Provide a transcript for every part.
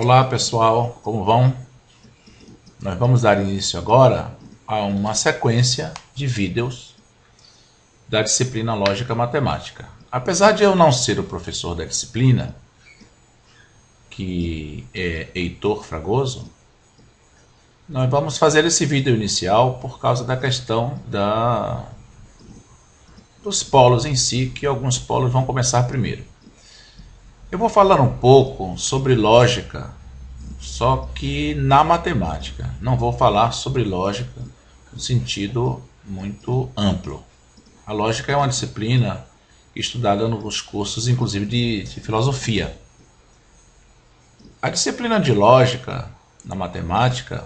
Olá pessoal, como vão? Nós vamos dar início agora a uma sequência de vídeos da disciplina Lógica Matemática. Apesar de eu não ser o professor da disciplina, que é Heitor Fragoso, nós vamos fazer esse vídeo inicial por causa da questão dos polos em si, que alguns polos vão começar primeiro. Eu vou falar um pouco sobre lógica, só que na matemática. Não vou falar sobre lógica no sentido muito amplo. A lógica é uma disciplina estudada nos cursos, inclusive, de filosofia. A disciplina de lógica na matemática,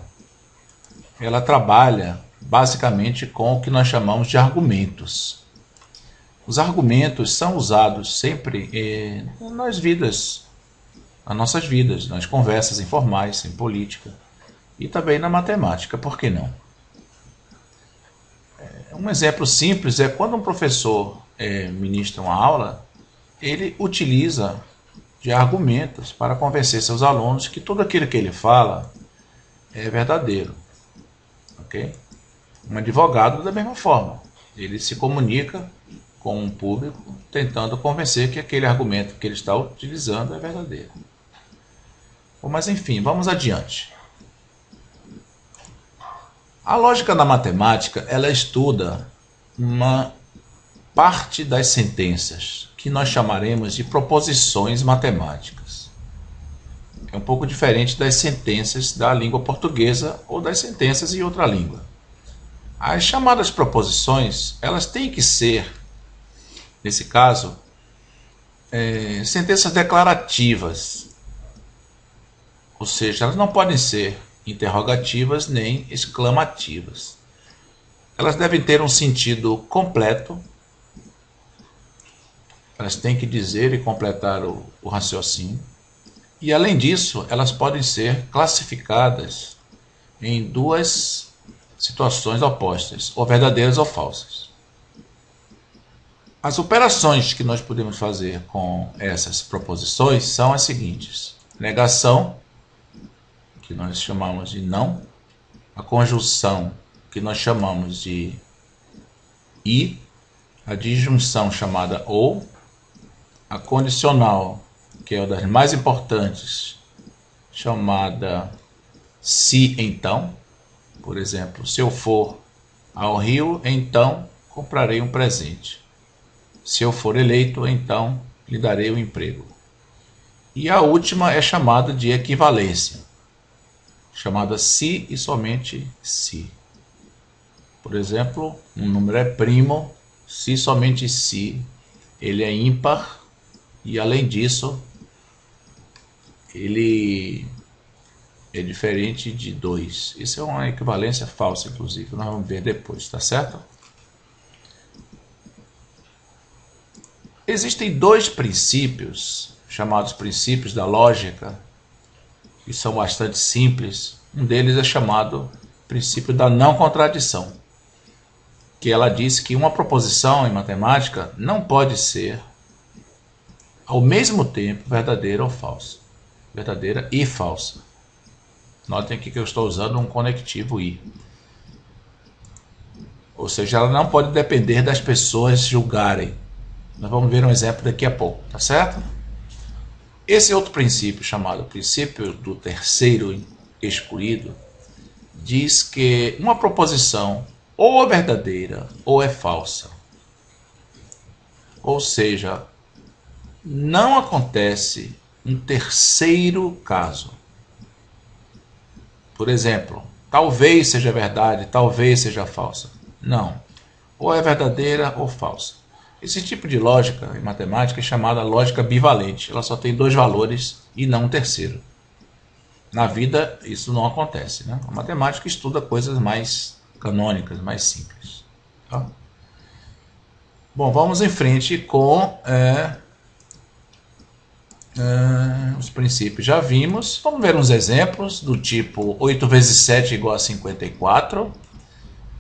ela trabalha basicamente com o que nós chamamos de argumentos. Os argumentos são usados sempre nas nossas vidas, nas conversas informais, em política e também na matemática, por que não? Um exemplo simples é quando um professor ministra uma aula, ele utiliza de argumentos para convencer seus alunos que tudo aquilo que ele fala é verdadeiro. Ok? Um advogado, da mesma forma, ele se comunica com o público tentando convencer que aquele argumento que ele está utilizando é verdadeiro. Bom, mas enfim, vamos adiante. A lógica na matemática, ela estuda uma parte das sentenças que nós chamaremos de proposições matemáticas. É um pouco diferente das sentenças da língua portuguesa ou das sentenças em outra língua. As chamadas proposições, elas têm que ser, nesse caso, sentenças declarativas. Ou seja, elas não podem ser interrogativas nem exclamativas. Elas devem ter um sentido completo. Elas têm que dizer e completar o raciocínio. E, além disso, elas podem ser classificadas em duas situações opostas, ou verdadeiras ou falsas. As operações que nós podemos fazer com essas proposições são as seguintes: negação, que nós chamamos de não, a conjunção, que nós chamamos de e, a disjunção chamada ou, a condicional, que é uma das mais importantes, chamada se então. Por exemplo, se eu for ao Rio, então comprarei um presente. Se eu for eleito, então lhe darei um emprego. E a última é chamada de equivalência, chamada se e somente se. Por exemplo, um número é primo se somente se ele é ímpar e, além disso, ele é diferente de 2. Isso é uma equivalência falsa, inclusive. Nós vamos ver depois, tá certo? Existem dois princípios, chamados princípios da lógica, que são bastante simples. Um deles é chamado princípio da não contradição, que ela diz que uma proposição em matemática não pode ser ao mesmo tempo verdadeira ou falsa. Verdadeira e falsa. Notem aqui que eu estou usando um conectivo i. Ou seja, ela não pode depender das pessoas julgarem. Nós vamos ver um exemplo daqui a pouco, tá certo? Esse outro princípio, chamado princípio do terceiro excluído, diz que uma proposição ou é verdadeira ou é falsa. Ou seja, não acontece um terceiro caso. Por exemplo, talvez seja verdade, talvez seja falsa. Não. Ou é verdadeira ou falsa. Esse tipo de lógica em matemática é chamada lógica bivalente. Ela só tem dois valores e não um terceiro. Na vida isso não acontece, né? A matemática estuda coisas mais canônicas, mais simples. Tá? Bom, vamos em frente com os princípios. Já vimos. Vamos ver uns exemplos do tipo 8 vezes 7 igual a 54.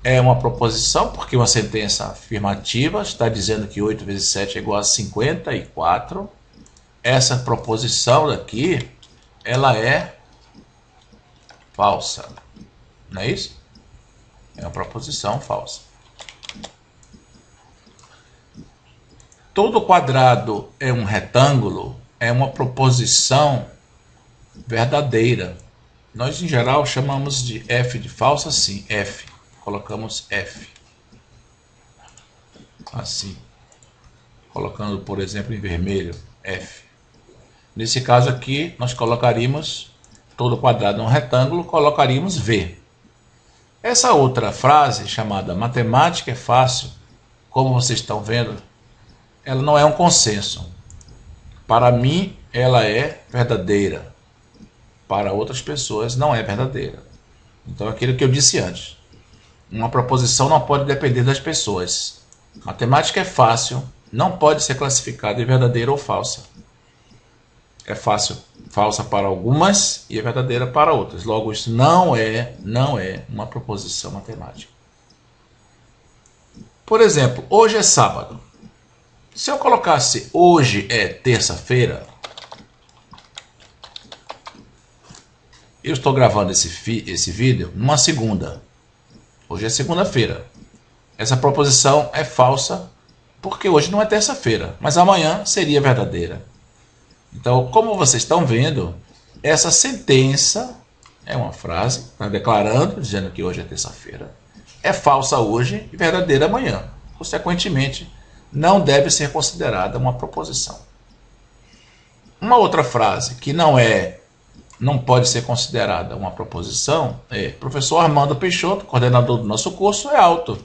É uma proposição, porque uma sentença afirmativa está dizendo que 8 vezes 7 é igual a 54. Essa proposição daqui ela é falsa. Não é isso? É uma proposição falsa. Todo quadrado é um retângulo, é uma proposição verdadeira. Nós, em geral, chamamos de f de falsa, sim, f. Colocamos f. Assim. Colocando, por exemplo, em vermelho, f. Nesse caso aqui, nós colocaríamos todo quadrado é um retângulo, colocaríamos v. Essa outra frase, chamada matemática é fácil, como vocês estão vendo, ela não é um consenso. Para mim, ela é verdadeira. Para outras pessoas, não é verdadeira. Então, aquilo que eu disse antes. Uma proposição não pode depender das pessoas. Matemática é fácil, não pode ser classificada em verdadeira ou falsa. É fácil, falsa para algumas e é verdadeira para outras. Logo, isso não é uma proposição matemática. Por exemplo, hoje é sábado. Se eu colocasse hoje é terça-feira, eu estou gravando esse vídeo numa segunda. Hoje é segunda-feira. Essa proposição é falsa porque hoje não é terça-feira, mas amanhã seria verdadeira. Então, como vocês estão vendo, essa sentença é uma frase, está declarando, dizendo que hoje é terça-feira. É falsa hoje e verdadeira amanhã. Consequentemente, não deve ser considerada uma proposição. Uma outra frase que não pode ser considerada uma proposição é: professor Armando Peixoto, coordenador do nosso curso, é alto.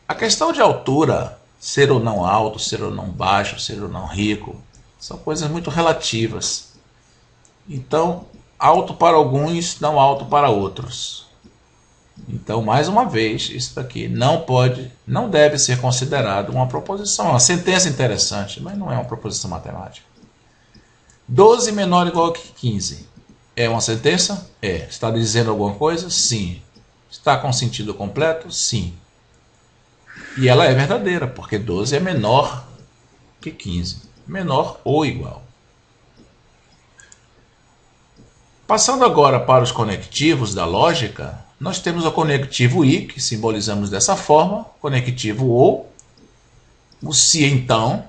A questão de altura, ser ou não alto, ser ou não baixo, ser ou não rico, são coisas muito relativas. Então, alto para alguns, não alto para outros. Então, mais uma vez, isso daqui não deve ser considerado uma proposição. É uma sentença interessante, mas não é uma proposição matemática. 12 menor ou igual que 15. É uma sentença? É. Está dizendo alguma coisa? Sim. Está com sentido completo? Sim. E ela é verdadeira, porque 12 é menor que 15. Menor ou igual. Passando agora para os conectivos da lógica, nós temos o conectivo I, que simbolizamos dessa forma, conectivo OU, o se então.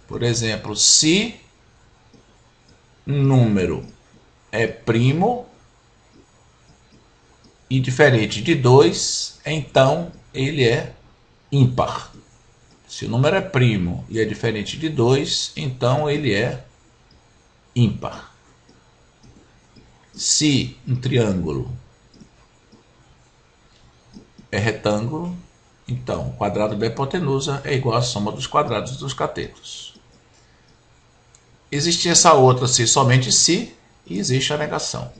Por exemplo, se um número é primo e diferente de 2, então ele é ímpar. Se o número é primo e é diferente de 2, então ele é ímpar. Se um triângulo é retângulo, então o quadrado da hipotenusa é igual à soma dos quadrados dos catetos. Existe essa outra se somente se, e existe a negação.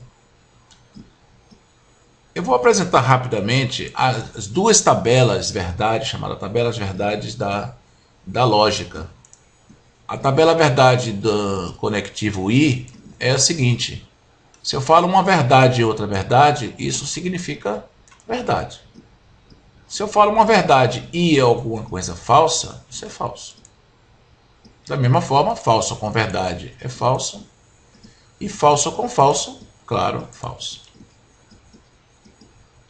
Eu vou apresentar rapidamente as duas tabelas verdade, chamadas tabelas verdades da lógica. A tabela verdade do conectivo I é a seguinte: se eu falo uma verdade e outra verdade, isso significa verdade. Se eu falo uma verdade e alguma coisa falsa, isso é falso. Da mesma forma, falso com verdade é falso, e falso com falso, claro, falso.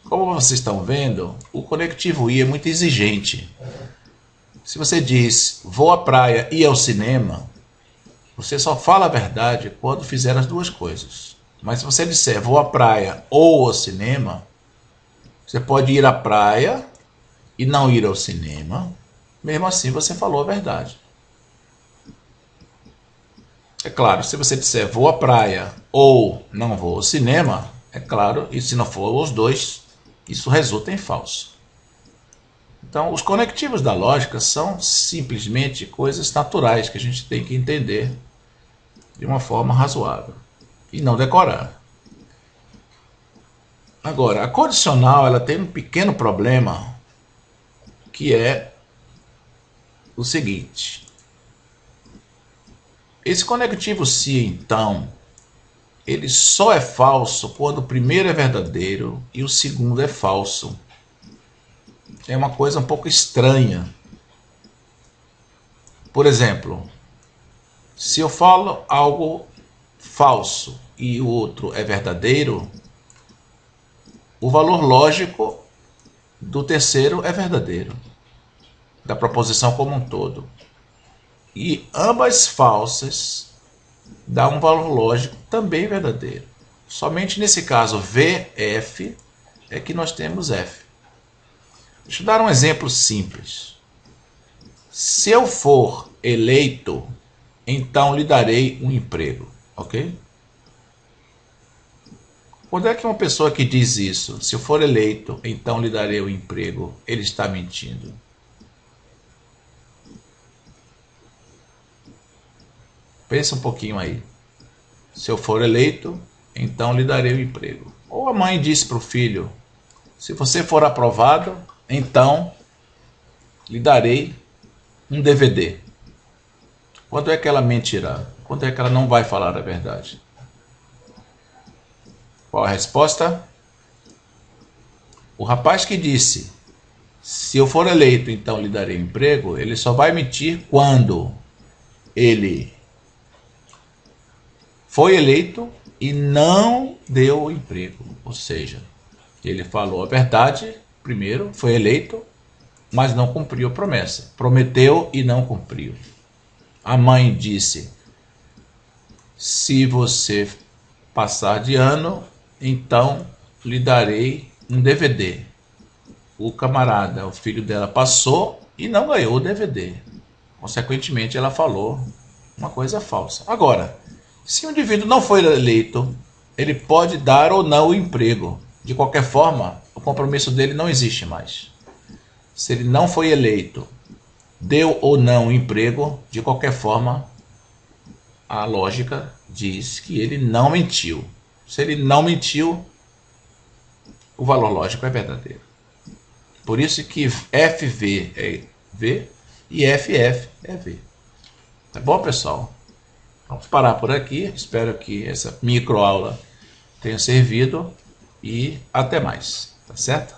Como vocês estão vendo, o conectivo I é muito exigente. Se você diz vou à praia e ao cinema, você só fala a verdade quando fizer as duas coisas. Mas se você disser vou à praia ou ao cinema, você pode ir à praia e não ir ao cinema. Mesmo assim você falou a verdade. É claro, se você disser vou à praia ou não vou ao cinema, é claro, e se não for os dois, isso resulta em falso. Então, os conectivos da lógica são simplesmente coisas naturais que a gente tem que entender de uma forma razoável e não decorar. Agora, a condicional ela tem um pequeno problema, que é o seguinte: esse conectivo se então, ele só é falso quando o primeiro é verdadeiro e o segundo é falso. É uma coisa um pouco estranha. Por exemplo, Se eu falo algo falso e o outro é verdadeiro, o valor lógico do terceiro é verdadeiro, da proposição como um todo. E ambas falsas dá um valor lógico também verdadeiro. Somente nesse caso VF é que nós temos F. Deixa eu dar um exemplo simples. Se eu for eleito, então lhe darei um emprego, ok? Quando é que uma pessoa que diz isso, se eu for eleito, então lhe darei um emprego, ele está mentindo? Pensa um pouquinho aí. Se eu for eleito, então lhe darei o emprego. Ou a mãe disse para o filho, se você for aprovado, então lhe darei um DVD. Quando é que ela mentirá? Quando é que ela não vai falar a verdade? Qual a resposta? O rapaz que disse, se eu for eleito, então lhe darei um emprego, ele só vai mentir quando ele foi eleito e não deu o emprego. Ou seja, ele falou a verdade primeiro, foi eleito, mas não cumpriu a promessa. Prometeu e não cumpriu. A mãe disse, se você passar de ano, então lhe darei um DVD. O camarada, o filho dela, passou e não ganhou o DVD. Consequentemente, ela falou uma coisa falsa. Agora, se o indivíduo não foi eleito, ele pode dar ou não o emprego. De qualquer forma, o compromisso dele não existe mais. Se ele não foi eleito, deu ou não o emprego, de qualquer forma, a lógica diz que ele não mentiu. Se ele não mentiu, o valor lógico é verdadeiro. Por isso que FV é V e FF é V. Tá bom, pessoal? Vamos parar por aqui. Espero que essa microaula tenha servido e até mais. Tá certo?